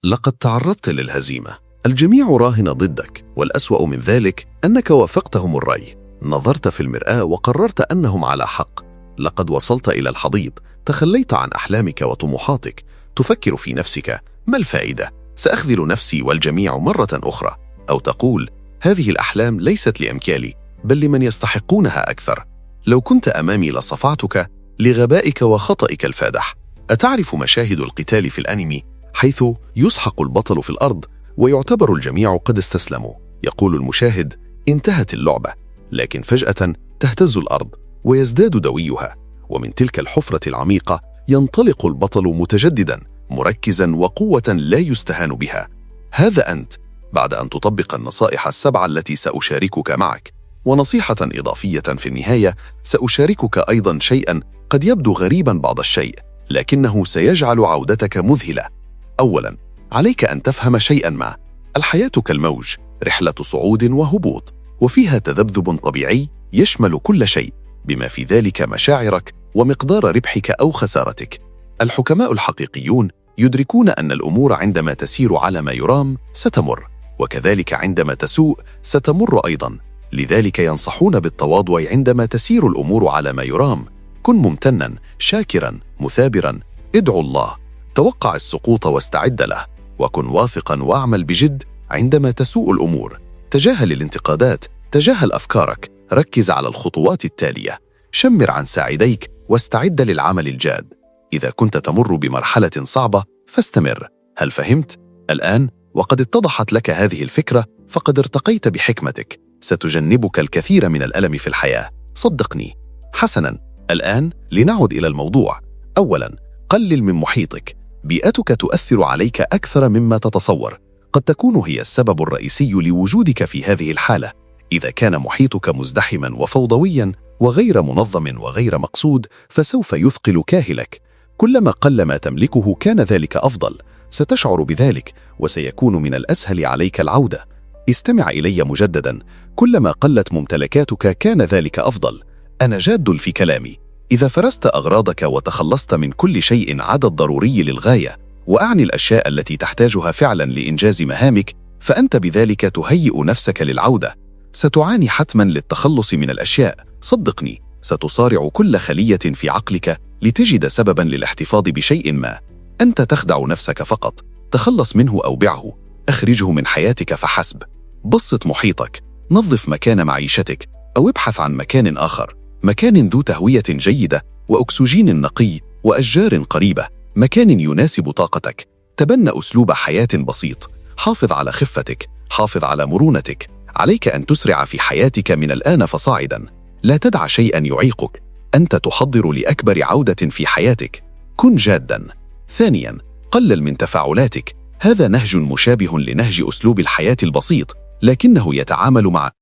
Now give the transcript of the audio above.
لقد تعرضت للهزيمة. الجميع راهن ضدك، والأسوأ من ذلك أنك وافقتهم الرأي. نظرت في المرآة وقررت أنهم على حق. لقد وصلت إلى الحضيض، تخليت عن أحلامك وطموحاتك. تفكر في نفسك: ما الفائدة؟ سأخذل نفسي والجميع مرة أخرى. أو تقول: هذه الأحلام ليست لأمكالي، بل لمن يستحقونها أكثر. لو كنت أمامي لصفعتك لغبائك وخطئك الفادح. أتعرف مشاهد القتال في الأنمي حيث يسحق البطل في الأرض ويعتبر الجميع قد استسلموا؟ يقول المشاهد: انتهت اللعبة، لكن فجأة تهتز الأرض ويزداد دويها، ومن تلك الحفرة العميقة ينطلق البطل متجددا، مركزا وقوة لا يستهان بها. هذا أنت بعد أن تطبق النصائح السبعة التي سأشاركك معك. ونصيحة إضافية في النهاية: سأشاركك أيضا شيئا قد يبدو غريبا بعض الشيء، لكنه سيجعل عودتك مذهلة. أولا، عليك أن تفهم شيئا ما: الحياة كالموج، رحلة صعود وهبوط، وفيها تذبذب طبيعي يشمل كل شيء، بما في ذلك مشاعرك ومقدار ربحك أو خسارتك. الحكماء الحقيقيون يدركون أن الأمور عندما تسير على ما يرام ستمر، وكذلك عندما تسوء ستمر أيضا. لذلك ينصحون بالتواضع عندما تسير الأمور على ما يرام. كن ممتنا، شاكرا، مثابرا، ادعو الله، توقع السقوط واستعد له، وكن واثقا واعمل بجد عندما تسوء الأمور. تجاهل الانتقادات، تجاهل أفكارك، ركز على الخطوات التالية. شمر عن ساعديك واستعد للعمل الجاد. إذا كنت تمر بمرحلة صعبة فاستمر. هل فهمت؟ الآن وقد اتضحت لك هذه الفكرة فقد ارتقيت بحكمتك. ستجنبك الكثير من الألم في الحياة، صدقني. حسناً، الآن لنعد إلى الموضوع. أولاً، قلل من محيطك. بيئتك تؤثر عليك أكثر مما تتصور. قد تكون هي السبب الرئيسي لوجودك في هذه الحالة. إذا كان محيطك مزدحماً وفوضوياً وغير منظم وغير مقصود فسوف يثقل كاهلك. كلما قل ما تملكه كان ذلك أفضل. ستشعر بذلك وسيكون من الأسهل عليك العودة. استمع إلي مجدداً. كلما قلت ممتلكاتك كان ذلك أفضل. أنا جاد في كلامي. إذا فرست أغراضك وتخلصت من كل شيء عدا الضروري للغاية، وأعني الأشياء التي تحتاجها فعلاً لإنجاز مهامك، فأنت بذلك تهيئ نفسك للعودة. ستعاني حتماً للتخلص من الأشياء، صدقني. ستصارع كل خلية في عقلك لتجد سبباً للاحتفاظ بشيء ما. أنت تخدع نفسك فقط. تخلص منه أو بعه، أخرجه من حياتك فحسب. بسط محيطك، نظف مكان معيشتك، أو ابحث عن مكان آخر. مكان ذو تهوية جيدة وأكسجين نقي وأشجار قريبة. مكان يناسب طاقتك. تبنى أسلوب حياة بسيط. حافظ على خفتك، حافظ على مرونتك. عليك أن تسرع في حياتك من الآن فصاعدا. لا تدع شيئا يعيقك. أنت تحضر لأكبر عودة في حياتك. كن جادا. ثانيا، قلل من تفاعلاتك. هذا نهج مشابه لنهج أسلوب الحياة البسيط، لكنه يتعامل مع